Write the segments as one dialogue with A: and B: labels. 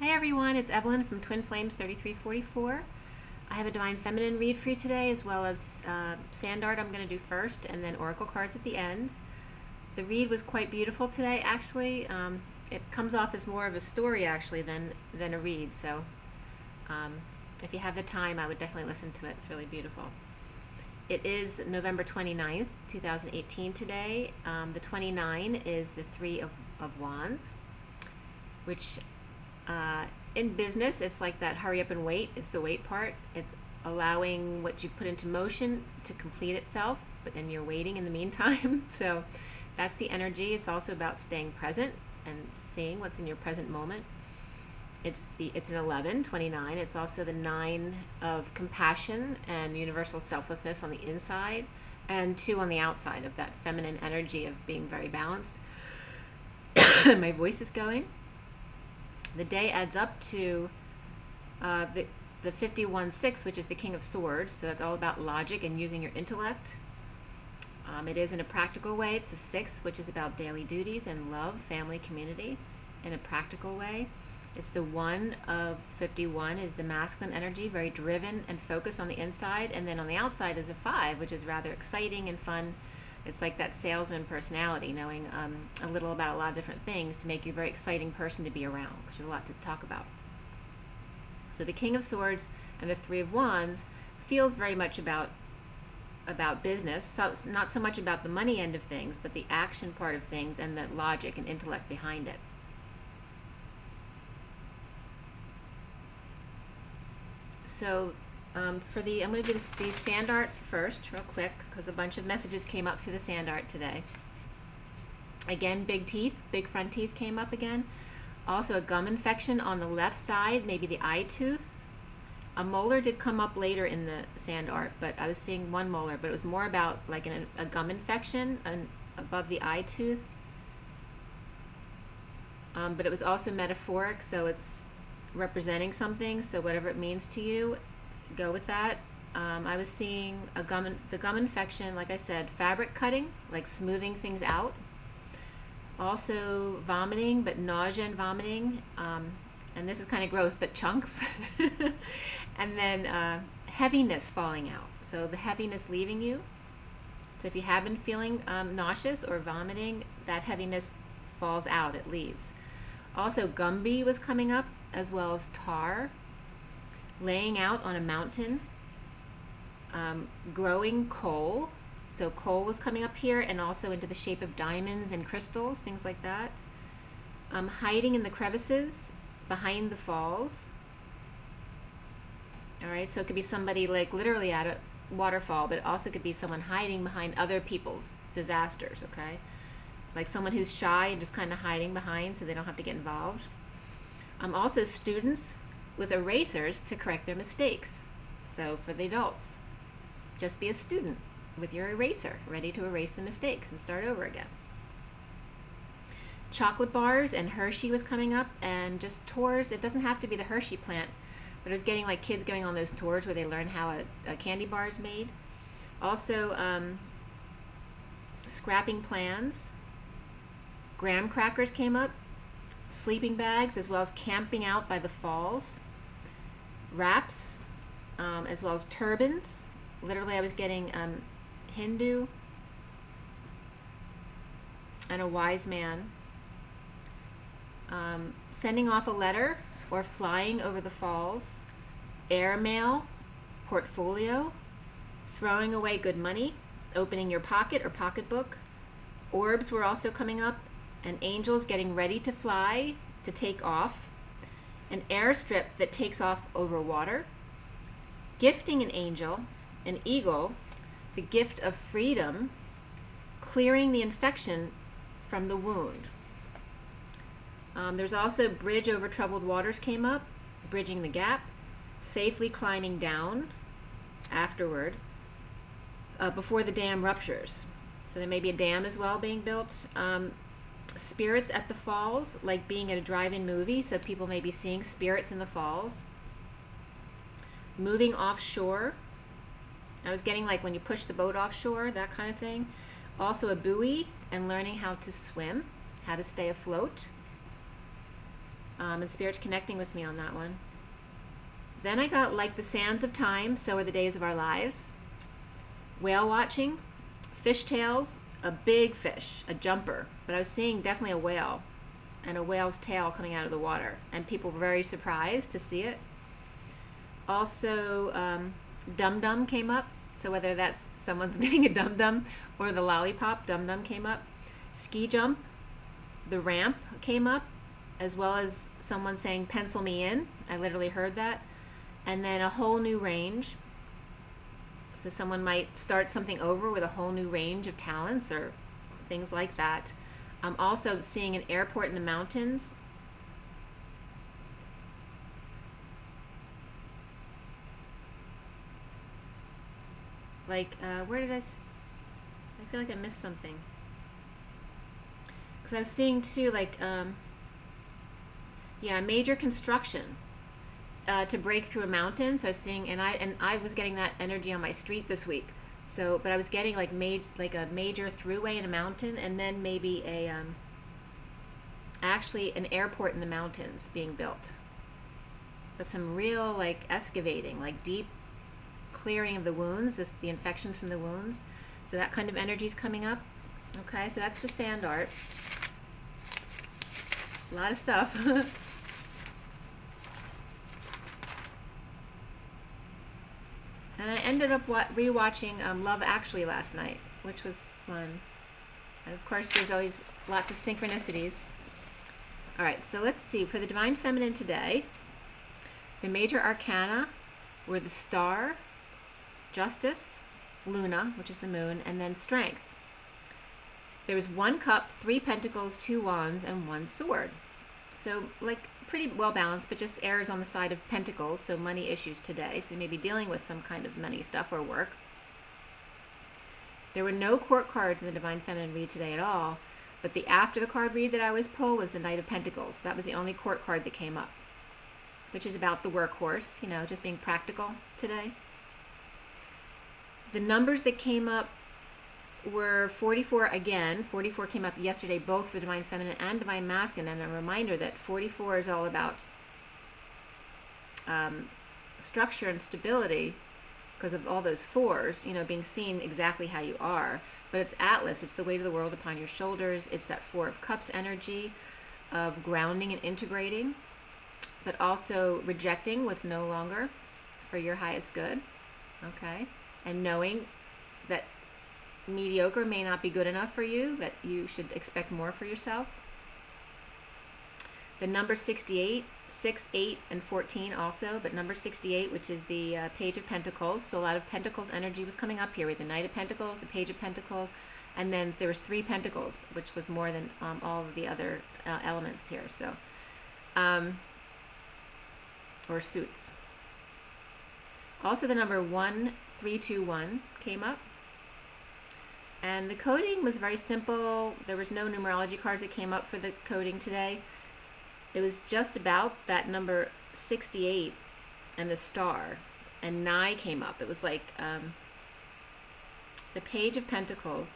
A: Hi everyone, it's Evelyn from Twin Flames 3344. I have a Divine Feminine read for you today, as well as sand art I'm going to do first, and then oracle cards at the end. The read was quite beautiful today, actually. It comes off as more of a story, actually, than a read, so if you have the time, I would definitely listen to it. It's really beautiful. It is November 29th, 2018 today. The 29 is the Three of Wands, which in business, it's like that hurry up and wait. It's the wait part. It's allowing what you put into motion to complete itself, but then you're waiting in the meantime. So that's the energy. It's also about staying present and seeing what's in your present moment. It's an 11, 29. It's also the 9 of compassion and universal selflessness on the inside, and 2 on the outside of that feminine energy of being very balanced. My voice is going. The day adds up to the 51-6, which is the King of Swords. So that's all about logic and using your intellect. It is in a practical way. It's the 6, which is about daily duties and love, family, community, in a practical way. It's the 1 of 51 is the masculine energy, very driven and focused on the inside. And then on the outside is a 5, which is rather exciting and fun. It's like that salesman personality, knowing a little about a lot of different things to make you a very exciting person to be around, because you have a lot to talk about. So the King of Swords and the Three of Wands feels very much about business, so not so much about the money end of things, but the action part of things and the logic and intellect behind it. So I'm going to do the sand art first, real quick, because a bunch of messages came up through the sand art today. Again, big teeth, big front teeth came up again. Also a gum infection on the left side, maybe the eye tooth. A molar did come up later in the sand art, but I was seeing one molar, but it was more about like a gum infection above the eye tooth. But it was also metaphoric, so it's representing something, so whatever it means to you, go with that. I was seeing the gum infection, like I said, fabric cutting, like smoothing things out. Also vomiting, but nausea and vomiting, and this is kind of gross, but chunks. And then heaviness falling out, so the heaviness leaving you. So if you have been feeling nauseous or vomiting, that heaviness falls out, it leaves. Also Gumby was coming up, as well as tar. Laying out on a mountain. Growing coal. So coal was coming up here, and also into the shape of diamonds and crystals, things like that. Hiding in the crevices behind the falls. Alright, so it could be somebody like literally at a waterfall, but it also could be someone hiding behind other people's disasters, okay? Like someone who's shy and just kind of hiding behind so they don't have to get involved. Also students with erasers to correct their mistakes. So for the adults, just be a student with your eraser, ready to erase the mistakes and start over again. Chocolate bars and Hershey was coming up, and just tours. It doesn't have to be the Hershey plant, but I was getting like kids going on those tours where they learn how a candy bar is made. Also scrapping plans. Graham crackers came up. Sleeping bags, as well as camping out by the falls. Wraps, as well as turbans. Literally I was getting Hindu and a wise man. Sending off a letter or flying over the falls. Airmail, portfolio. Throwing away good money. Opening your pocket or pocketbook. Orbs were also coming up. And angels getting ready to fly, to take off. An airstrip that takes off over water. Gifting an angel, an eagle, the gift of freedom, clearing the infection from the wound. There's also bridge over troubled waters came up, bridging the gap, safely climbing down afterward, before the dam ruptures. So there may be a dam as well being built. Spirits at the falls, like being at a drive-in movie, so people may be seeing spirits in the falls. Moving offshore. I was getting like when you push the boat offshore, that kind of thing. Also a buoy and learning how to swim, how to stay afloat. and Spirit's connecting with me on that one. Then I got like the sands of time, so are the days of our lives. Whale watching, fishtails, a big fish, a jumper, but I was seeing definitely a whale and a whale's tail coming out of the water, and people were very surprised to see it. Also, dum-dum came up, so whether that's someone's being a dum-dum or the lollipop, dum-dum came up. Ski jump, the ramp came up, as well as someone saying pencil me in. I literally heard that. And then a whole new range. So someone might start something over with a whole new range of talents or things like that. I'm also seeing an airport in the mountains. Like, where did I feel like I missed something. Because I was seeing too, like, yeah, major construction to break through a mountain. So I was seeing, and I was getting that energy on my street this week. So, but I was getting like a major throughway in a mountain, and then maybe a actually an airport in the mountains being built. But some real like excavating, like deep clearing of the wounds, the infections from the wounds. So that kind of energy is coming up. Okay, so that's the sand art. A lot of stuff. And I ended up rewatching Love Actually last night, which was fun. And of course, there's always lots of synchronicities. All right, so let's see. For the Divine Feminine today, the major arcana were the Star, Justice, Luna, which is the moon, and then Strength. There was 1 cup, 3 pentacles, 2 wands, and 1 sword. So, like, pretty well balanced, but just errors on the side of pentacles, so money issues today. So you may be dealing with some kind of money stuff or work. There were no court cards in the Divine Feminine read today at all, but the after the card read that I always pull was the Knight of Pentacles. That was the only court card that came up, which is about the workhorse, you know, just being practical today. The numbers that came up were 44 again. 44 came up yesterday, both for Divine Feminine and Divine Masculine, and a reminder that 44 is all about structure and stability because of all those 4s, you know, being seen exactly how you are. But it's Atlas, it's the weight of the world upon your shoulders. It's that 4 of Cups energy of grounding and integrating, but also rejecting what's no longer for your highest good, okay? And knowing that mediocre may not be good enough for you, that you should expect more for yourself. The number 68, 6, 8, and 14 also, but number 68, which is the Page of Pentacles, so a lot of Pentacles energy was coming up here with the Knight of Pentacles, the Page of Pentacles, and then there was 3 Pentacles, which was more than all of the other elements here, so, or suits. Also the number 1321 came up. And the coding was very simple. There was no numerology cards that came up for the coding today. It was just about that number 68 and the star, and Nigh came up. It was like the Page of Pentacles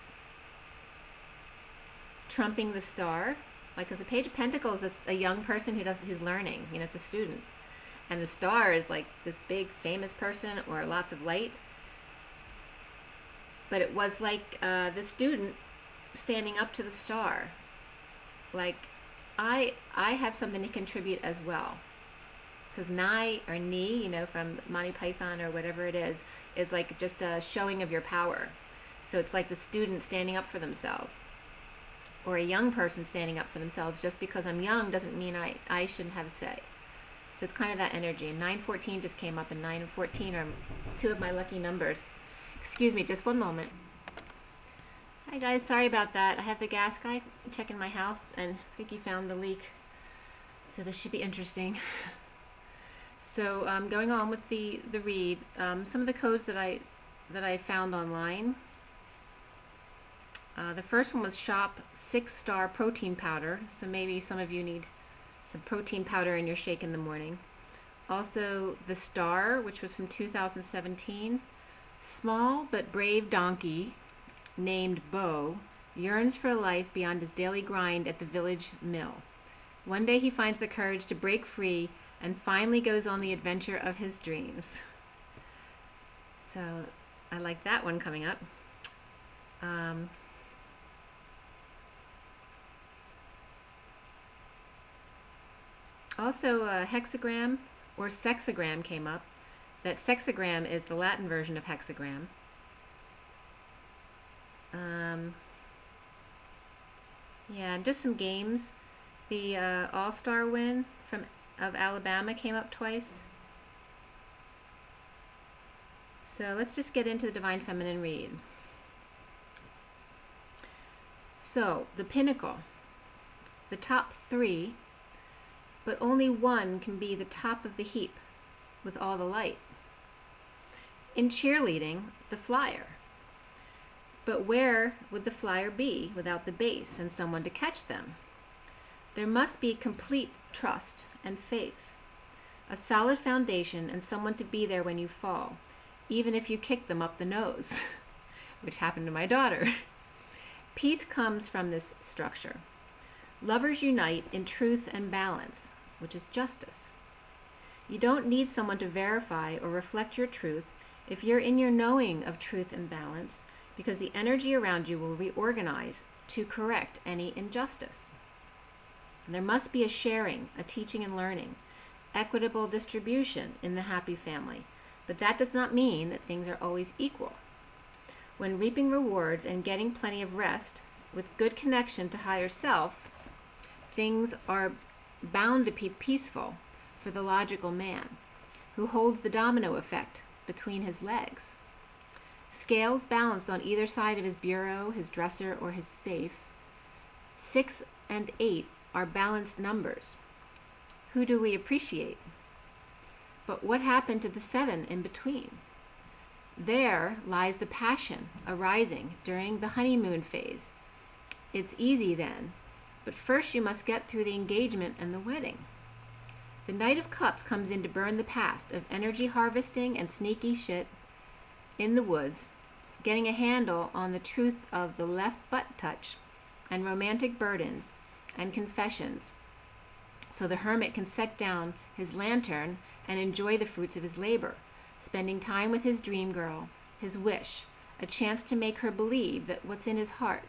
A: trumping the star, like, because the Page of Pentacles is a young person who's learning, you know, it's a student, and the star is like this big famous person or lots of light. But it was like the student standing up to the star. Like, I have something to contribute as well. Because Nai, or Ni, you know, from Monty Python or whatever it is like just a showing of your power. So it's like the student standing up for themselves. Or a young person standing up for themselves. Just because I'm young doesn't mean I shouldn't have a say. So it's kind of that energy. And 914 just came up, and 9 and 14 are 2 of my lucky numbers. Excuse me, just one moment. Hi guys, sorry about that. I have the gas guy checking my house, and I think he found the leak. So this should be interesting. So going on with the read, some of the codes that I found online. The first one was Shop 6-Star Protein Powder. So maybe some of you need some protein powder in your shake in the morning. Also the Star, which was from 2017. Small but brave donkey named Bo yearns for a life beyond his daily grind at the village mill. One day he finds the courage to break free and finally goes on the adventure of his dreams. So I like that one coming up. Also, a hexagram or sexagram came up. That sexagram is the Latin version of hexagram. Yeah, just some games. The All-Star win of Alabama came up twice. So let's just get into the Divine Feminine read. So, the pinnacle, the top three, but only one can be the top of the heap with all the light. In cheerleading, the flyer. But where would the flyer be without the base and someone to catch them? There must be complete trust and faith, a solid foundation and someone to be there when you fall, even if you kick them up the nose, which happened to my daughter. Peace comes from this structure. Lovers unite in truth and balance, which is justice. You don't need someone to verify or reflect your truth if you're in your knowing of truth and balance, because the energy around you will reorganize to correct any injustice. And there must be a sharing, a teaching and learning, equitable distribution in the happy family, but that does not mean that things are always equal. When reaping rewards and getting plenty of rest, with good connection to higher self, things are bound to be peaceful for the logical man, who holds the domino effect between his legs. Scales balanced on either side of his bureau, his dresser, or his safe. 6 and 8 are balanced numbers. Who do we appreciate? But what happened to the 7 in between? There lies the passion arising during the honeymoon phase. It's easy then, but first you must get through the engagement and the wedding. The Knight of Cups comes in to burn the past of energy harvesting and sneaky shit in the woods, getting a handle on the truth of the left butt touch and romantic burdens and confessions, so the hermit can set down his lantern and enjoy the fruits of his labor, spending time with his dream girl, his wish, a chance to make her believe that what's in his heart,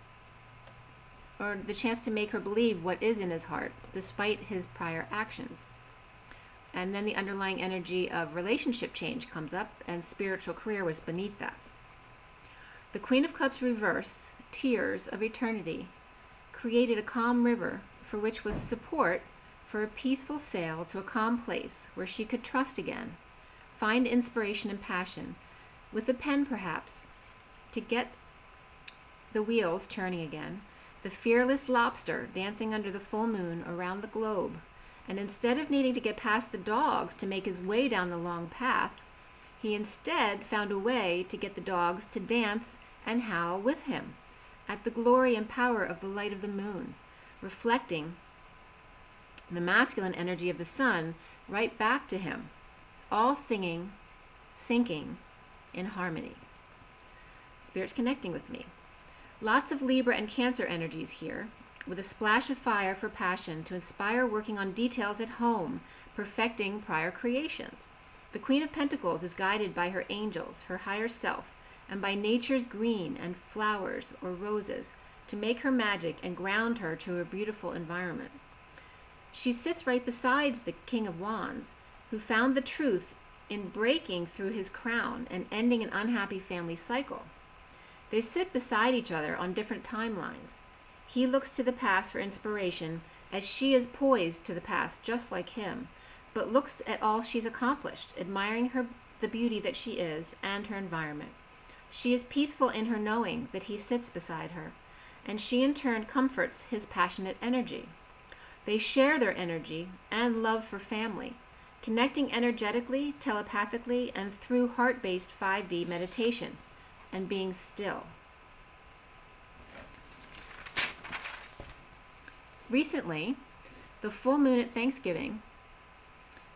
A: or the chance to make her believe what is in his heart, despite his prior actions. And then the underlying energy of relationship change comes up, and spiritual career was beneath that. The Queen of Cups reverse, tears of eternity, created a calm river for which was support for a peaceful sail to a calm place where she could trust again, find inspiration and passion, with a pen perhaps, to get the wheels turning again, the fearless lobster dancing under the full moon around the globe. And instead of needing to get past the dogs to make his way down the long path, he instead found a way to get the dogs to dance and howl with him at the glory and power of the light of the moon, reflecting the masculine energy of the sun right back to him, all singing, syncing in harmony. Spirit's connecting with me. Lots of Libra and Cancer energies here, with a splash of fire for passion to inspire working on details at home, perfecting prior creations. The Queen of Pentacles is guided by her angels, her higher self, and by nature's green and flowers or roses to make her magic and ground her to a beautiful environment. She sits right beside the King of Wands, who found the truth in breaking through his crown and ending an unhappy family cycle. They sit beside each other on different timelines. He looks to the past for inspiration, as she is poised to the past just like him, but looks at all she's accomplished, admiring the beauty that she is and her environment. She is peaceful in her knowing that he sits beside her, and she in turn comforts his passionate energy. They share their energy and love for family, connecting energetically, telepathically, and through heart-based 5D meditation, and being still. Recently, the full moon at Thanksgiving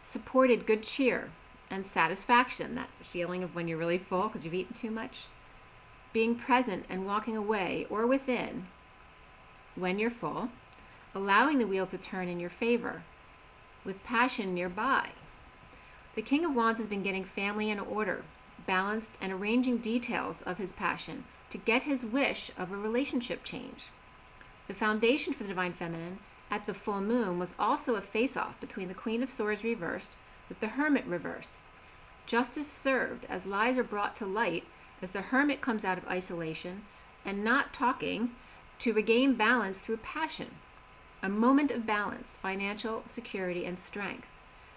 A: supported good cheer and satisfaction, that feeling of when you're really full because you've eaten too much. Being present and walking away or within when you're full, allowing the wheel to turn in your favor, with passion nearby. The King of Wands has been getting family in order, balanced, and arranging details of his passion to get his wish of a relationship change. The foundation for the Divine Feminine at the full moon was also a face-off between the Queen of Swords reversed with the Hermit reverse. Justice served as lies are brought to light as the Hermit comes out of isolation and not talking to regain balance through passion. A moment of balance, financial security, and strength.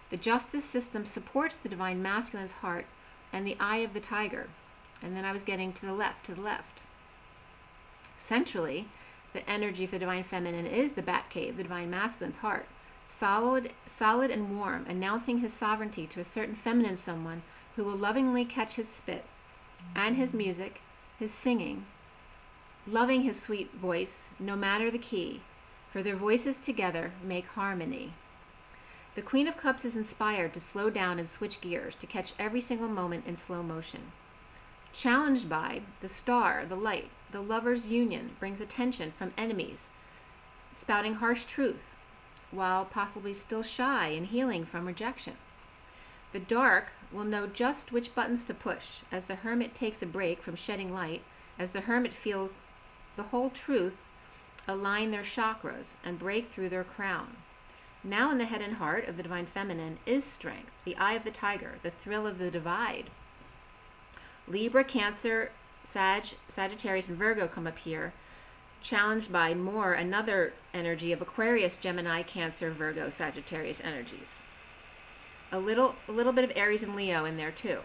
A: The justice system supports the Divine Masculine's heart and the eye of the tiger. And then I was getting to the left. Centrally, the energy for the Divine Feminine is the Bat Cave, the Divine Masculine's heart. Solid and warm, announcing his sovereignty to a certain feminine someone who will lovingly catch his spit and his music, his singing, loving his sweet voice, no matter the key, for their voices together make harmony. The Queen of Cups is inspired to slow down and switch gears to catch every single moment in slow motion. Challenged by the star, the light, the lover's union brings attention from enemies, spouting harsh truth, while possibly still shy and healing from rejection. The dark will know just which buttons to push as the Hermit takes a break from shedding light, as the Hermit feels the whole truth align their chakras and break through their crown. Now in the head and heart of the Divine Feminine is strength, the eye of the tiger, the thrill of the divide. Libra, Cancer, Sagittarius, and Virgo come up here, challenged by more another energy of Aquarius, Gemini, Cancer, Virgo, Sagittarius energies. A little bit of Aries and Leo in there too.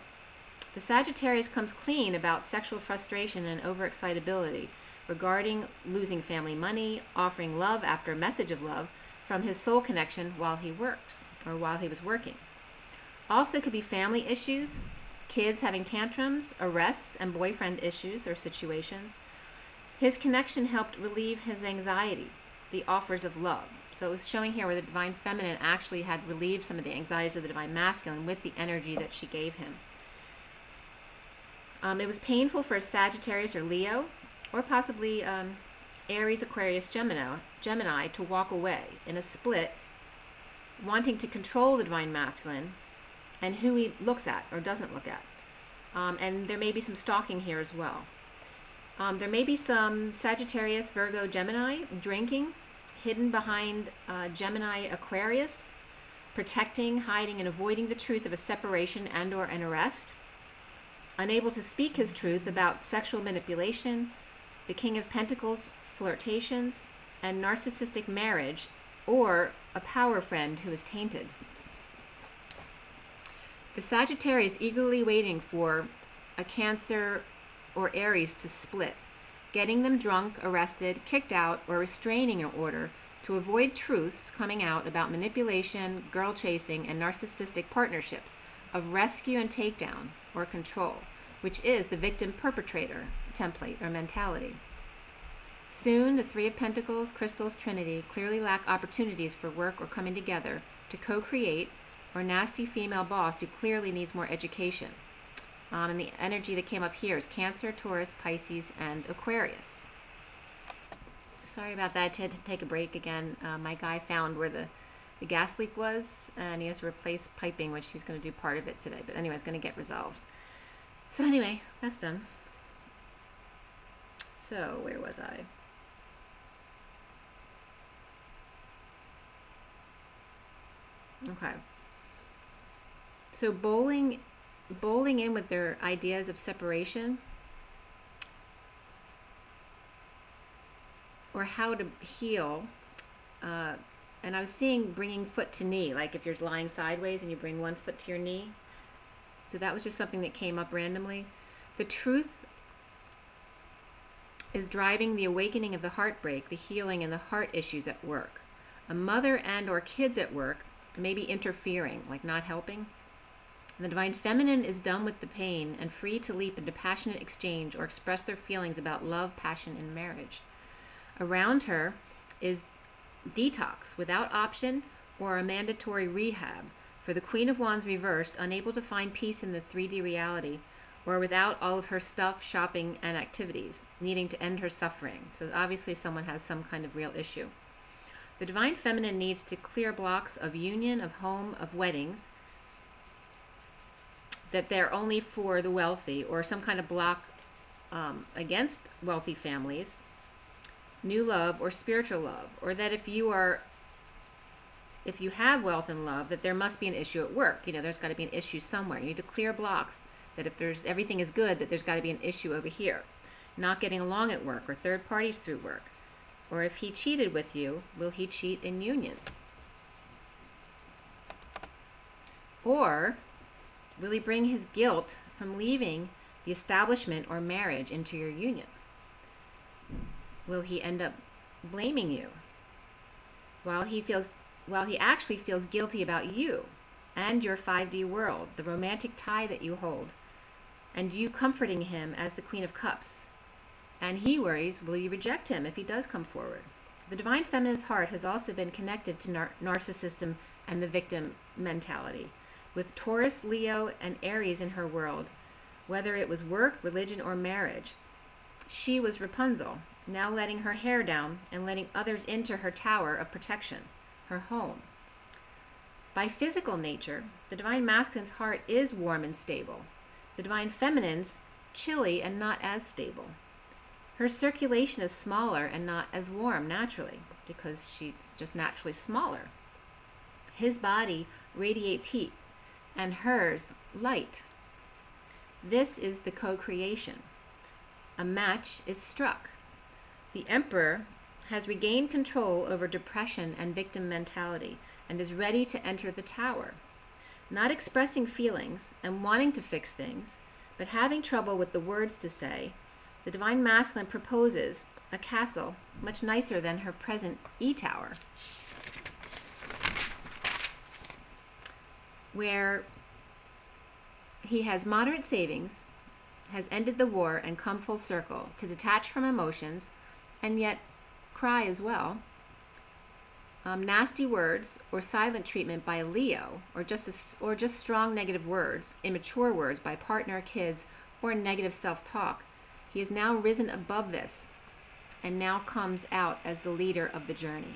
A: The Sagittarius comes clean about sexual frustration and overexcitability regarding losing family money, offering love after a message of love from his soul connection while he works, or while he was working. Also could be family issues, kids having tantrums, arrests, and boyfriend issues or situations. His connection helped relieve his anxiety, the offers of love. So it was showing here where the Divine Feminine actually had relieved some of the anxieties of the Divine Masculine with the energy that she gave him. It was painful for a Sagittarius or Leo, or possibly Aries, Aquarius, Gemini to walk away in a split, wanting to control the Divine Masculine and who he looks at or doesn't look at. And there may be some stalking here as well. There may be some Sagittarius, Virgo, Gemini drinking, hidden behind Gemini, Aquarius, protecting, hiding, and avoiding the truth of a separation and or an arrest, unable to speak his truth about sexual manipulation, the King of Pentacles, flirtations, and narcissistic marriage, or a power friend who is tainted. The Sagittarius eagerly waiting for a Cancer or Aries to split, getting them drunk, arrested, kicked out, or restraining an order to avoid truths coming out about manipulation, girl chasing, and narcissistic partnerships of rescue and takedown or control, which is the victim-perpetrator template or mentality. Soon, the Three of Pentacles, Crystals, Trinity clearly lack opportunities for work or coming together to co-create, or nasty female boss who clearly needs more education. And the energy that came up here is Cancer, Taurus, Pisces, and Aquarius. Sorry about that. I had to take a break again. My guy found where the gas leak was, and he has to replace piping, which he's going to do part of it today. But anyway, it's going to get resolved. So anyway, that's done. So where was I? Okay. So bowling in with their ideas of separation, or how to heal. And I was seeing bringing foot to knee, like if you're lying sideways and you bring one foot to your knee. So that was just something that came up randomly. The truth is driving the awakening of the heartbreak, the healing, and the heart issues at work. A mother and or kids at work may be interfering, like not helping. The Divine Feminine is done with the pain and free to leap into passionate exchange or express their feelings about love, passion, and marriage. Around her is detox without option or a mandatory rehab for the Queen of Wands reversed, unable to find peace in the 3D reality, or without all of her stuff, shopping, and activities, needing to end her suffering. So obviously someone has some kind of real issue. The Divine Feminine needs to clear blocks of union, of home, of weddings, that they're only for the wealthy, or some kind of block against wealthy families, new love or spiritual love, or that if you have wealth and love, that there must be an issue at work. You know, there's got to be an issue somewhere. You need to clear blocks, that if everything is good, that there's got to be an issue over here. Not getting along at work, or third parties through work. Or if he cheated with you, will he cheat in union? Or will he bring his guilt from leaving the establishment or marriage into your union? Will he end up blaming you while he actually feels guilty about you and your 5D world, the romantic tie that you hold, and you comforting him as the Queen of Cups? And he worries, will you reject him if he does come forward? The Divine Feminine's heart has also been connected to narcissism and the victim mentality, with Taurus, Leo, and Aries in her world, whether it was work, religion, or marriage. She was Rapunzel, now letting her hair down and letting others into her tower of protection, her home. By physical nature, the Divine Masculine's heart is warm and stable. The Divine Feminine's chilly and not as stable. Her circulation is smaller and not as warm naturally, because she's just naturally smaller. His body radiates heat, and hers light. This is the co-creation. A match is struck. The Emperor has regained control over depression and victim mentality, and is ready to enter the tower. Not expressing feelings and wanting to fix things, but having trouble with the words to say, the Divine Masculine proposes a castle much nicer than her present E-Tower, where he has moderate savings, has ended the war and come full circle to detach from emotions, and yet cry as well. Nasty words or silent treatment by a Leo, or just strong negative words, immature words by partner, kids, or negative self-talk. He has now risen above this and now comes out as the leader of the journey.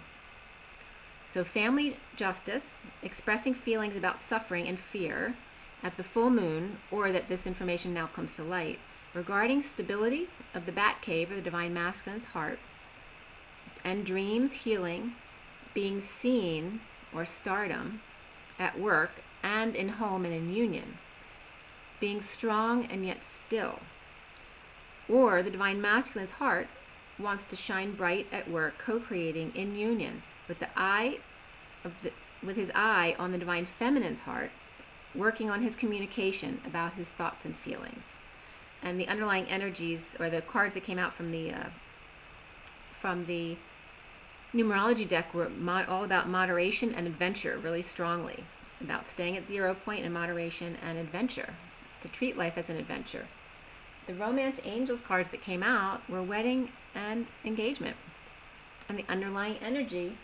A: So family justice, expressing feelings about suffering and fear at the full moon, or that this information now comes to light, regarding stability of the bat cave or the Divine Masculine's heart, and dreams, healing, being seen or stardom at work and in home and in union, being strong and yet still. Or the Divine Masculine's heart wants to shine bright at work, co-creating in union with with his eye on the Divine Feminine's heart, working on his communication about his thoughts and feelings. And the underlying energies, or the cards that came out from the numerology deck, were all about moderation and adventure, really strongly, about staying at 0 point in moderation and adventure, to treat life as an adventure. The Romance Angels cards that came out were wedding and engagement, and the underlying energy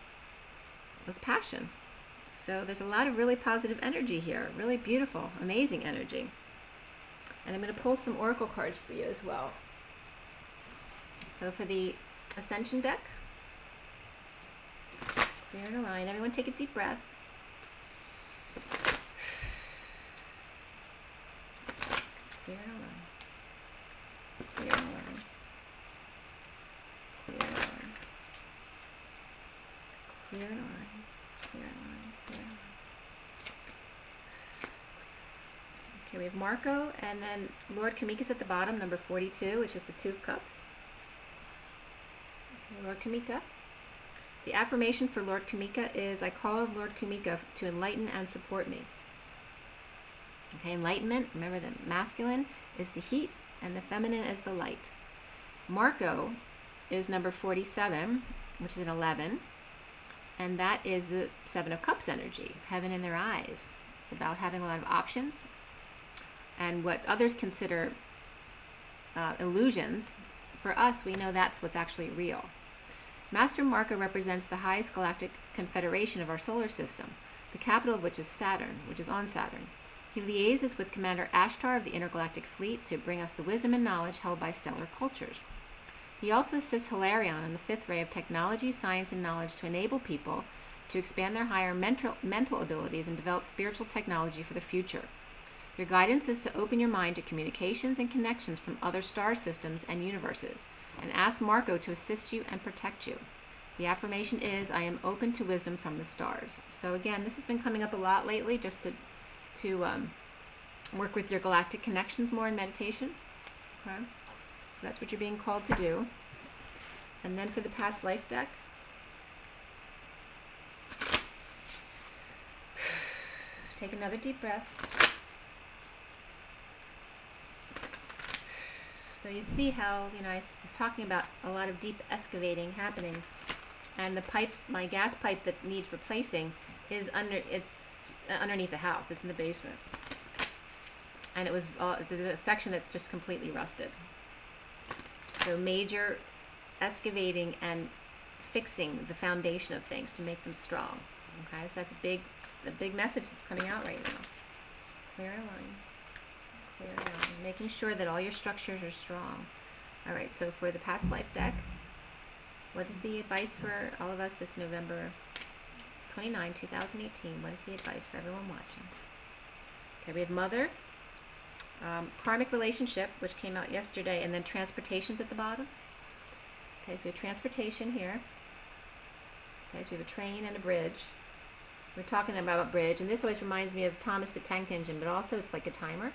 A: was passion. So there's a lot of really positive energy here, really beautiful, amazing energy. And I'm going to pull some oracle cards for you as well. So for the Ascension deck, clear and align. Everyone take a deep breath. Clear and align. Clear and align. Clear and align. Clear and align. Clear and align. Clear and align. Okay, we have Marco, and then Lord Kamika's at the bottom, number 42, which is the Two of Cups. Okay, Lord Kamika. The affirmation for Lord Kamika is, I call on Lord Kamika to enlighten and support me. Okay, enlightenment, remember the masculine is the heat and the feminine is the light. Marco is number 47, which is an 11, and that is the Seven of Cups energy, heaven in their eyes. It's about having a lot of options, and what others consider illusions, for us, we know that's what's actually real. Master Marco represents the highest galactic confederation of our solar system, the capital of which is Saturn, which is on Saturn. He liaises with Commander Ashtar of the Intergalactic Fleet to bring us the wisdom and knowledge held by stellar cultures. He also assists Hilarion in the fifth ray of technology, science, and knowledge to enable people to expand their higher mental abilities and develop spiritual technology for the future. Your guidance is to open your mind to communications and connections from other star systems and universes, and ask Marco to assist you and protect you. The affirmation is, I am open to wisdom from the stars. So again, this has been coming up a lot lately, just to work with your galactic connections more in meditation. Okay? So that's what you're being called to do. And then for the past life deck, take another deep breath. So you see how, I was talking about a lot of deep excavating happening, and the pipe, my gas pipe that needs replacing, is underneath the house. It's in the basement, and it's a section that's just completely rusted. So major excavating and fixing the foundation of things to make them strong. Okay, so that's a big message that's coming out right now. Clear line. Clear line. Making sure that all your structures are strong. Alright, so for the past life deck, what is the advice for all of us this November 29, 2018? What is the advice for everyone watching? Okay, we have Mother, karmic relationship, which came out yesterday, and then transportation's at the bottom. Okay, so we have transportation here. Okay, so we have a train and a bridge. We're talking about a bridge, and this always reminds me of Thomas the Tank Engine, but also it's like a timer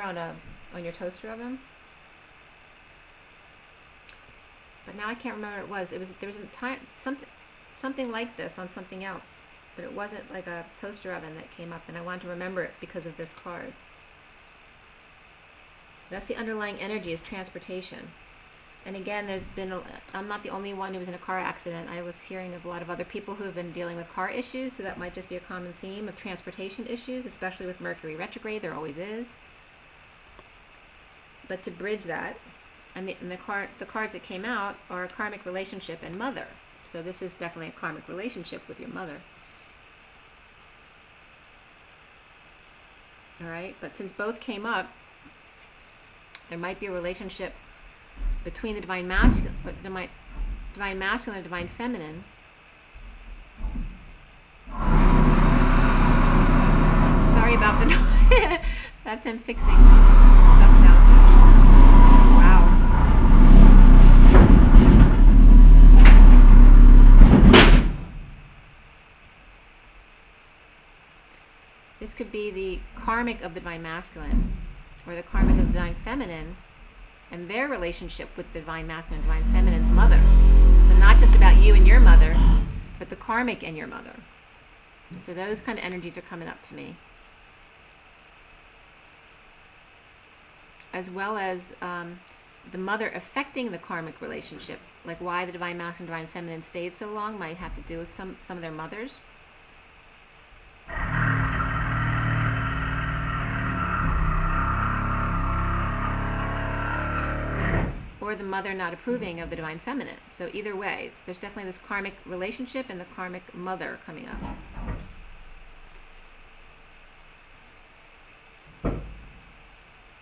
A: on your toaster oven. But now I can't remember what it was. There was a something like this on something else, but it wasn't like a toaster oven that came up, and I wanted to remember it because of this card. That's the underlying energy, is transportation. And again, I'm not the only one who was in a car accident. I was hearing of a lot of other people who have been dealing with car issues, so that might just be a common theme of transportation issues, especially with Mercury retrograde. There always is. But to bridge that, and the cards that came out are a karmic relationship and Mother. So this is definitely a karmic relationship with your mother. Alright, but since both came up, there might be a relationship between the divine masculine and divine feminine. Sorry about the noise. That's him fixing stuff downstairs. Wow. This could be the karmic of the divine masculine, or the karmic of the divine feminine, and their relationship with the divine masculine and divine feminine's mother. So not just about you and your mother, but the karmic and your mother. So those kind of energies are coming up to me. As well as the mother affecting the karmic relationship. Like why the divine masculine and divine feminine stayed so long might have to do with some of their mothers. Or the mother not approving of the divine feminine. So either way, there's definitely this karmic relationship and the karmic mother coming up.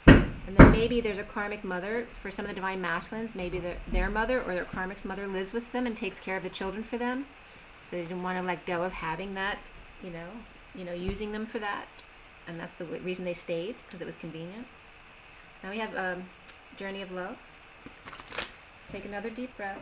A: And then maybe there's a karmic mother for some of the divine masculines. Maybe their mother or their karmic's mother lives with them and takes care of the children for them. So they didn't want to let go of having that, using them for that. And that's the reason they stayed, because it was convenient. Now we have Journey of Love. Take another deep breath.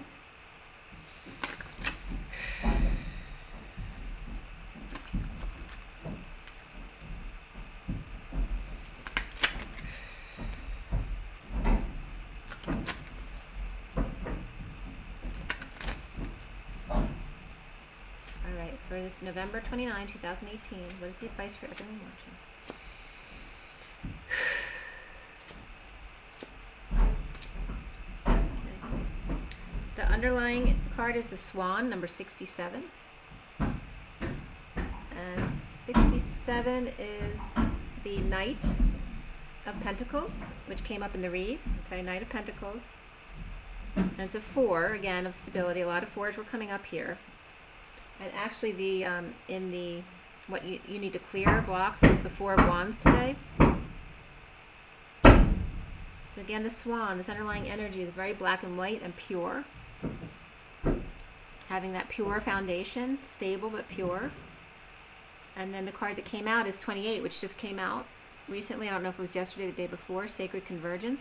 A: Alright, for this November 29, 2018, what is the advice for everyone watching? The underlying card is the Swan, number 67. And 67 is the Knight of Pentacles, which came up in the read. Okay, Knight of Pentacles. And it's a 4, again, of stability. A lot of 4s were coming up here. And actually, what you need to clear blocks is the 4 of Wands today. So again, the swan, this underlying energy is very black and white and pure. Having that pure foundation, stable but pure. And then the card that came out is 28, which just came out recently. I don't know if it was yesterday or the day before. Sacred Convergence.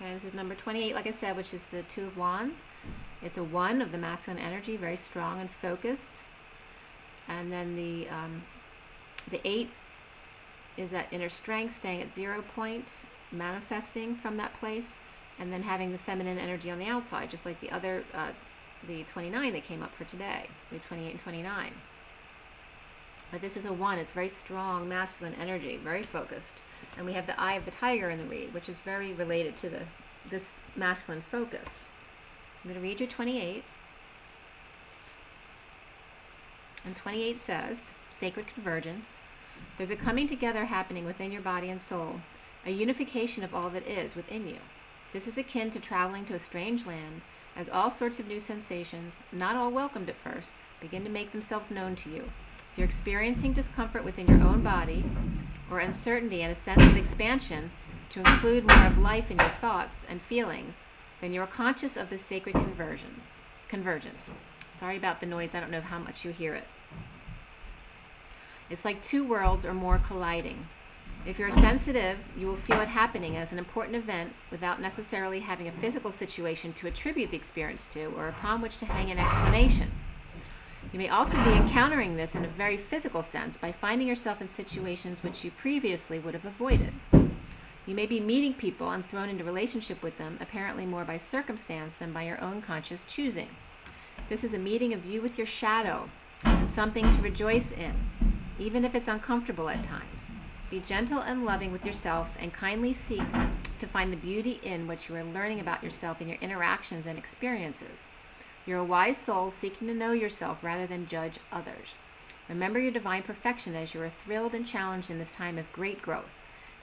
A: Okay, this is number 28, like I said, which is the Two of Wands. It's a 1 of the masculine energy, very strong and focused. And then the 8 is that inner strength, staying at 0 point, manifesting from that place, and then having the feminine energy on the outside, just like the other, the 29 that came up for today, the 28 and 29. But this is a 1. It's very strong masculine energy, very focused. And we have the Eye of the Tiger in the read, which is very related to this masculine focus. I'm going to read you 28. And 28 says, Sacred Convergence. There's a coming together happening within your body and soul, a unification of all that is within you. This is akin to traveling to a strange land, as all sorts of new sensations, not all welcomed at first, begin to make themselves known to you. If you're experiencing discomfort within your own body, or uncertainty and a sense of expansion to include more of life in your thoughts and feelings, then you are conscious of this sacred convergence. Sorry about the noise, I don't know how much you hear it. It's like two worlds or more colliding. If you're sensitive, you will feel it happening as an important event without necessarily having a physical situation to attribute the experience to or upon which to hang an explanation. You may also be encountering this in a very physical sense by finding yourself in situations which you previously would have avoided. You may be meeting people and thrown into relationship with them, apparently more by circumstance than by your own conscious choosing. This is a meeting of you with your shadow, and something to rejoice in, even if it's uncomfortable at times. Be gentle and loving with yourself and kindly seek to find the beauty in what you are learning about yourself in your interactions and experiences. You're a wise soul seeking to know yourself rather than judge others. Remember your divine perfection as you are thrilled and challenged in this time of great growth.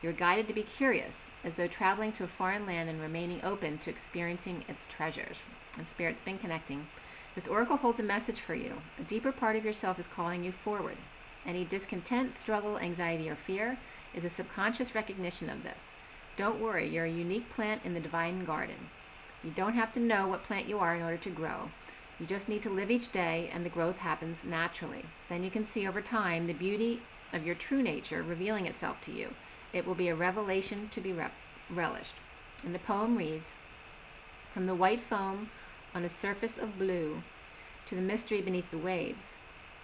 A: You're guided to be curious, as though traveling to a foreign land and remaining open to experiencing its treasures. And Spirit's been connecting. This oracle holds a message for you. A deeper part of yourself is calling you forward. Any discontent, struggle, anxiety, or fear is a subconscious recognition of this. Don't worry, you're a unique plant in the divine garden. You don't have to know what plant you are in order to grow. You just need to live each day, and the growth happens naturally. Then you can see over time the beauty of your true nature revealing itself to you. It will be a revelation to be relished. And the poem reads, From the white foam on a surface of blue to the mystery beneath the waves,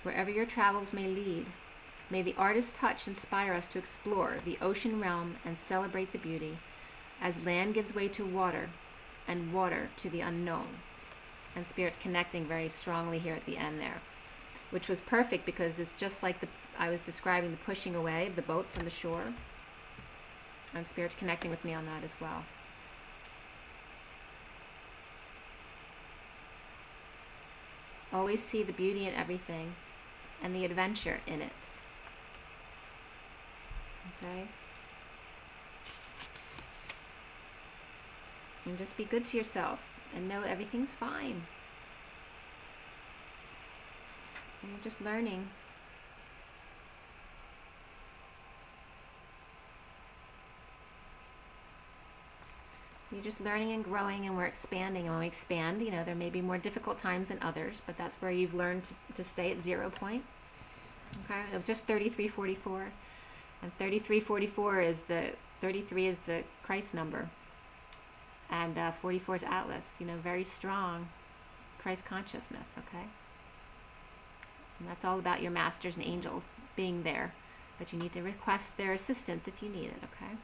A: wherever your travels may lead, may the artist's touch inspire us to explore the ocean realm and celebrate the beauty, as land gives way to water, and water to the unknown. And Spirit's connecting very strongly here at the end there, which was perfect because it's just like I was describing the pushing away of the boat from the shore. And Spirit's connecting with me on that as well. Always see the beauty in everything and the adventure in it. Okay? And just be good to yourself and know everything's fine. And you're just learning. You're just learning and growing, and we're expanding. And when we expand, you know, there may be more difficult times than others, but that's where you've learned to stay at 0 point. Okay? It was just 3344. And 3344 is 33 is the Christ number. And 44 is Atlas. You know, very strong Christ consciousness, okay? And that's all about your masters and angels being there. But you need to request their assistance if you need it, okay?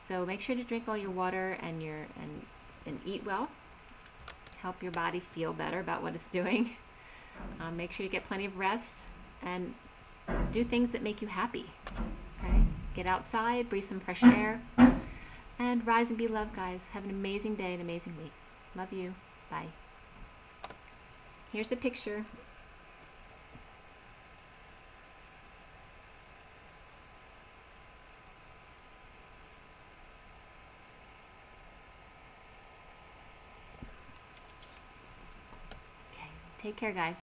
A: So make sure to drink all your water and eat well. Help your body feel better about what it's doing. Make sure you get plenty of rest and do things that make you happy. Okay? Get outside, breathe some fresh air, and rise and be loved, guys. Have an amazing day, an amazing week. Love you. Bye. Here's the picture. Take care, guys.